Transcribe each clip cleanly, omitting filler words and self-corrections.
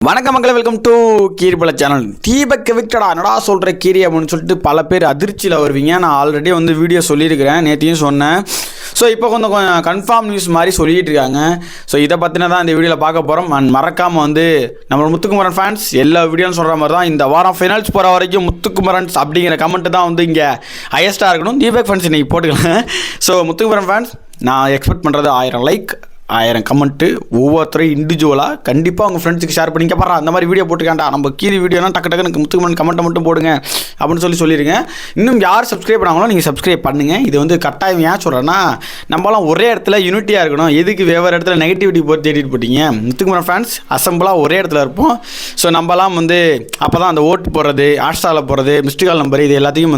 வணக்கம் மக்களே, welcome to கீரிபல channel. Deepak விக்டடா என்னடா சொல்கிற கீரி அப்படின்னு சொல்லிட்டு பல பேர் அதிர்ச்சியில் வருவீங்க. நான் ஆல்ரெடி வீடியோ சொல்லியிருக்கிறேன், நேற்றையும் சொன்னேன். ஸோ இப்போ கொஞ்சம் கன்ஃபார்ம் நியூஸ் மாதிரி சொல்லிகிட்டு இருக்காங்க. ஸோ இதை பற்றின தான் இந்த வீடியோவில் பார்க்க போகிறோம். அண்ட் மறக்காமல் நம்ம முத்துக்குமரன் ஃபேன்ஸ் எல்லா வீடியோன்னு சொல்கிற மாதிரி தான் இந்த வாரம் ஃபைனல்ஸ் போகிற வரைக்கும் முத்துக்குமரன்ஸ் அப்படிங்கிற கமெண்ட் தான் இங்கே ஹையஸ்ட்டாக இருக்கணும். தீபக் ஃபேன்ஸ் இன்றைக்கி போட்டுக்கலாம். ஸோ முத்துக்குமரன் ஃபேன்ஸ் நான் எக்ஸ்பெக்ட் பண்ணுறது 1000 லைக், 1000 கமெண்ட்டு, ஒவ்வொருத்தரும் இண்டிவிஜுவலாக கண்டிப்பாக உங்கள் ஃப்ரெண்ட்ஸுக்கு ஷேர் பண்ணிக்க பாரு. அந்த மாதிரி வீடியோ போட்டுக்காண்டா, நம்ம கீரி வீடியோனா டக்கு முத்துக்குமரன் கமெண்ட்டை மட்டும் போடுங்க அப்படின்னு சொல்லிடுங்க. இன்னும் யார் சப்ஸ்கிரைப் பண்ணாங்களோ நீங்கள் சப்ஸ்கிரைப் பண்ணுங்கள். இது கட்டாயம் ஏன் சொல்கிறேன்னா, நம்மளாம் ஒரே இடத்துல யூனிட்டியாக இருக்கணும். எதுக்கு வேறு இடத்துல நெகட்டிவிட்டி போட்டு தேடிட்டு போட்டிங்க? முத்துக்குமரன் ஃபேன்ஸ் அசம்பிளாக ஒரே இடத்துல இருப்போம். ஸோ நம்மளாம் அப்போ தான் அந்த ஓட்டு போடுறது, ஹாட்ஸ்டாரில் போடுறது, மிஸ்டு கால் நம்பர், இது எல்லாத்தையும்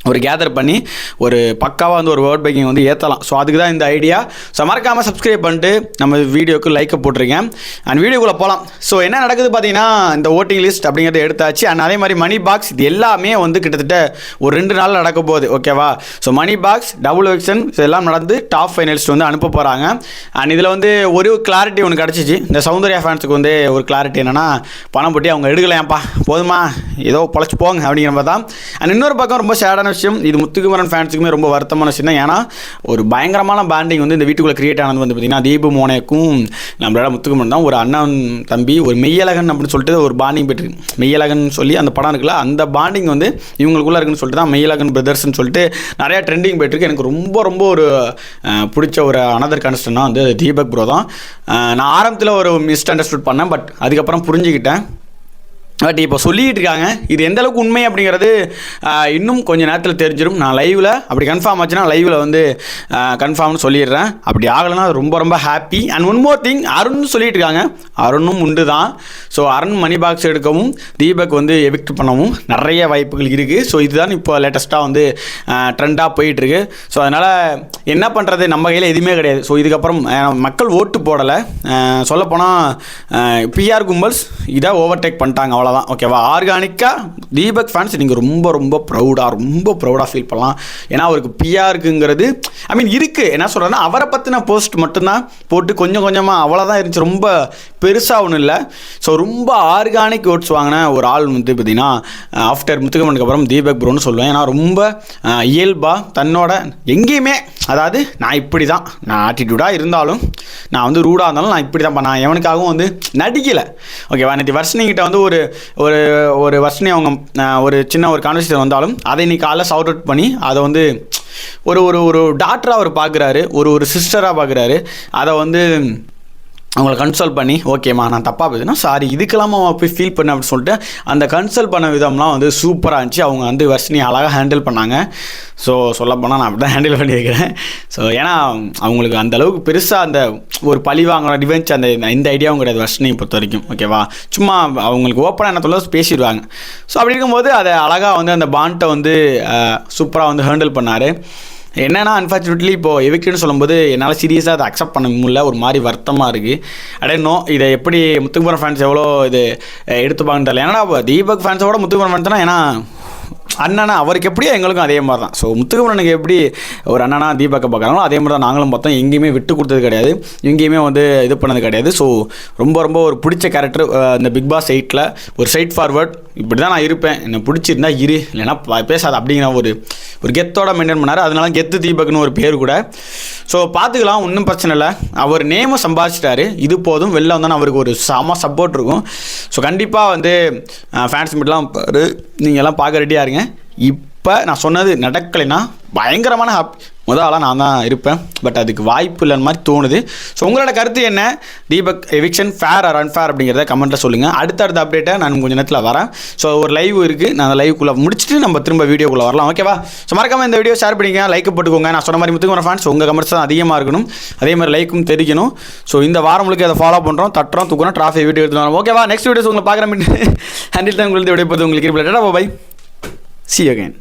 ஒரு கேதர் பண்ணி ஒரு பக்காவாக ஒரு வேர்ட் பைக்கிங் ஏற்றலாம். ஸோ அதுக்கு தான் இந்த ஐடியா. ஸோ மறக்காமல் சப்ஸ்கிரைப் பண்ணிட்டு நம்ம வீடியோக்கு லைக்கை போட்டிருக்கேன். அண்ட் வீடியோக்குள்ளே போகலாம். ஸோ என்ன நடக்குது பார்த்தீங்கன்னா, இந்த ஓட்டிங் லிஸ்ட் அப்படிங்கிறத எடுத்தாச்சு. அண்ட் அதே மாதிரி மணி பாக்ஸ், இது எல்லாமே கிட்டத்தட்ட ஒரு 2 நாளில் நடக்க போகுது. ஓகேவா? So money box, double eviction இதெல்லாம் நடந்து டாப் ஃபைனலிஸ்ட் அனுப்ப போகிறாங்க. அண்ட் இதில் ஒரு கிளாரிட்டி ஒன்று கிடச்சிச்சு. இந்த சௌந்தர்யா ஃபேன்ஸுக்கு ஒரு கிளாரிட்டி என்னென்னா, பணம் போட்டி அவங்க எடுக்கலையாப்பா, போதுமா ஏதோ பொழைச்சி போங்க அப்படிங்கிற மாதிரி தான். அண்ட் இன்னொரு பக்கம் ரொம்ப சேடான விஷயம், இது முத்துக்குமரன் ஃபேன்ஸுக்குமே ரொம்ப வருத்தமான விஷயம் தான். ஏன்னா ஒரு பயங்கரமான பாண்டிங் இந்த வீட்டுக்குள்ளே கிரியேட் ஆனது பார்த்தீங்கன்னா, தீபு மோனேக்கும் நம்மளோட முத்துக்குமரன் தான். ஒரு அண்ணன் தம்பி, ஒரு மெய்யழகன் அப்படின்னு சொல்லிட்டு ஒரு பாண்டிங் பெற்றிருக்கு. மெய்யழகன் சொல்லி அந்த படம் இருக்குல்ல, அந்த பாண்டிங் இவங்களுக்குள்ளே இருக்குன்னு சொல்லிட்டு தான் மெய்யழகன் பிரதர்ஸ்ன்னு சொல்லிட்டு நிறையா ட்ரெண்டிங் போயிட்டுருக்கு. எனக்கு ரொம்ப ஒரு பிடிச்ச ஒரு அனதர் கன்ஸ்டன்னா தீபக் ப்ரோ தான். நான் ஆரம்பத்தில் ஒரு மிஸ் அண்டர்ஸ்டுட் பண்ணேன், பட் அதுக்கப்புறம் புரிஞ்சுக்கிட்டேன். பட் இப்போ சொல்லிகிட்டு இருக்காங்க. இது எந்த அளவுக்கு உண்மை அப்படிங்கிறது இன்னும் கொஞ்சம் நேரத்தில் தெரிஞ்சிடும். நான் லைவில் அப்படி கன்ஃபார்ம் ஆச்சுன்னா லைவில் கன்ஃபார்ம்னு சொல்லிடுறேன். அப்படி ஆகலைன்னா அது ரொம்ப happy. And one more thing, Arun சொல்லிட்டு இருக்காங்க. அருணும் உண்டு தான். ஸோ அருண் மணி பாக்ஸ் எடுக்கவும், தீபக் எவிக்ட் பண்ணவும் நிறைய வாய்ப்புகள் இருக்குது. ஸோ இதுதான் இப்போ லேட்டஸ்ட்டாக ட்ரெண்டாக போயிட்டுருக்கு. ஸோ அதனால் என்ன பண்ணுறது, நம்ம கையில் எதுவுமே கிடையாது. ஸோ இதுக்கப்புறம் மக்கள் ஓட்டு போடலை. சொல்லப்போனால் பிஆர் கும்பல்ஸ் இதை ஓவர்டேக் பண்ணிட்டாங்க, அவ்வளோ தான். ஓகேவா? ஆர்கானிக்காக தீபக் ஃபேன்ஸ் நீங்கள் ரொம்ப ப்ரௌடாக ஃபீல் பண்ணலாம். ஏன்னா அவருக்கு பிஆருக்குங்கிறது இருக்குது. என்ன சொல்கிறேன்னா, அவரை பற்றின போஸ்ட் மட்டும்தான் போட்டு கொஞ்சம் கொஞ்சமாக அவ்வளோதான் இருந்துச்சு. ரொம்ப பெருசாக ஒன்றும் இல்லை. ஸோ ரொம்ப ஆர்கானிக் ஓட்ஸ் வாங்கின ஒரு ஆள் பார்த்தீங்கன்னா, ஆஃப்டர் முத்துக்குமரனுக்கு அப்புறம் தீபக் ப்ரோன்னு சொல்லுவேன். ஏன்னா ரொம்ப இயல்பாக தன்னோட எங்கேயுமே, அதாவது நான் இப்படி தான், நான் ஆட்டிடியூடாக இருந்தாலும், நான் ரூடாக இருந்தாலும் நான் இப்படி தான், நான் எவனுக்காகவும் நடிக்கலை. ஓகேவா? நேற்று வர்ஷினிகிட்ட ஒரு வர்ஷினி அவங்க ஒரு சின்ன ஒரு கான்வர்சேஷன் வந்தாலும் அதை இன்னைக்கு காலைல சவுட் அவுட் பண்ணி அதை ஒரு டாக்டராக அவர் பார்க்குறாரு, ஒரு சிஸ்டராக பார்க்குறாரு. அதை அவங்கள கன்சல்ட் பண்ணி, ஓகேம்மா நான் தப்பாக பேசுனா சாரி, இதுக்கெல்லாம் போய் ஃபீல் பண்ண அப்படின்னு சொல்லிட்டு அந்த கன்சல்ட் பண்ண விதம்லாம் சூப்பராக இருந்துச்சு. அவங்க வர்ஷினி அழகாக ஹேண்டில் பண்ணாங்க. ஸோ சொல்லப்போனால் நான் அப்படி தான் ஹேண்டில் பண்ணியிருக்கிறேன். ஸோ ஏன்னா அவங்களுக்கு அந்தளவுக்கு பெருசாக அந்த ஒரு பழி வாங்குற ரிவெஞ்ச் இந்த ஐடியாவும் கிடையாது வர்ஷினியை பொறுத்த வரைக்கும். ஓகேவா? சும்மா அவங்களுக்கு ஓப்பனாக என்ன சொல்ல பேசிடுவாங்க. ஸோ அப்படி இருக்கும்போது அதை அழகாக அந்த பாண்ட்டை சூப்பராக ஹேண்டில் பண்ணார். என்னென்னா அன்ஃபார்ச்சுனேட்லி இப்போது எவிக்ட்னு சொல்லும்போது என்னால் சீரியஸாக அதை அக்செப்ட் பண்ண முடியல. ஒரு மாதிரி வருத்தமாக இருக்குது. அடேனோ இதை எப்படி முத்துக்குமரன் ஃபேன்ஸ் எவ்வளோ இது எடுத்துப்பாங்கன்னு தெரியல. ஏன்னா தீபக் ஃபேன்ஸோட முத்துக்குமரன் ஃபேன்ஸ் தான். ஏன்னா அண்ணனா அவருக்கு எப்படியோ எங்களுக்கும் அதே மாதிரி தான். ஸோ முத்துக்குமரனுக்கு எப்படி ஒரு அண்ணனா தீபக்கை பார்க்குறாங்களோ அதே மாதிரி தான் நாங்களும் பார்த்தோம். எங்கேயுமே விட்டு கொடுத்தது கிடையாது, எங்கேயுமே இது பண்ணது கிடையாது. ஸோ ரொம்ப ஒரு பிடிச்ச கேரக்டர் இந்த பிக் பாஸ் 8ல். ஒரு ஸ்ட்ரைட் ஃபார்வர்ட், இப்படி தான் நான் இருப்பேன், என்னை பிடிச்சிருந்தா இரு, இல்லைன்னா பேசாது அப்படிங்கிற ஒரு கெத்தோட மெயின்டைன் பண்ணார். அதனால கெத்து தீபக்னு ஒரு பேர் கூட. ஸோ பார்த்துக்கலாம், ஒன்றும் பிரச்சனை இல்லை. அவர் நேமை சம்பாதிச்சிட்டாரு, இது போதும். வெளில அவருக்கு ஒரு சப்போர்ட் இருக்கும். ஸோ கண்டிப்பாக ஃபேன்ஸ் மீட்லாம் நீங்கள் எல்லாம் பார்க்க ரெடியாக இருங்க. இப்போ நான் சொன்னது நடக்கலைன்னா பயங்கரமான முதல் ஆளாக நான் தான் இருப்பேன். பட் அதுக்கு வாய்ப்பு இல்லைன்னு மாதிரி தோணுது. ஸோ உங்களோட கருத்து என்ன? Deepak eviction fair or unfair அப்படிங்கிறத கமெண்ட்டில் சொல்லுங்கள். அடுத்த அப்டேட்டை நான் கொஞ்சம் நேரத்தில் வரேன். ஸோ ஒரு லைவ் இருக்குது, நான் அந்த லைவுக்குள்ளே முடிச்சுட்டு நம்ம திரும்ப வீடியோக்குள்ளே வரலாம். ஓகேவா? ஸோ மறக்காமல் இந்த வீடியோ ஷேர் பண்ணிங்க, லைக் போட்டுக்கோங்க. நான் சொன்ன மாதிரி முத்துக்குமரன் ஃபேன்ஸ் உங்கள் கமெண்ட்ஸ் தான் அதிகமாக இருக்கணும், அதே மாதிரி லைக்கும் தெரிவிக்கணும். ஸோ இந்த வாரம் உங்களுக்கு அதை ஃபாலோ பண்ணுறோம், தட்டுறோம், தூக்குறோம், ட்ராஃபி வீடியோ எடுத்து வரோம். ஓகேவா? நெக்ஸ்ட் வீடியோஸ் உங்களை பார்க்குறேன். ஹேண்டில் தான் உங்களுக்கு வீடியோ பார்த்து உங்களுக்கு பை. See you again.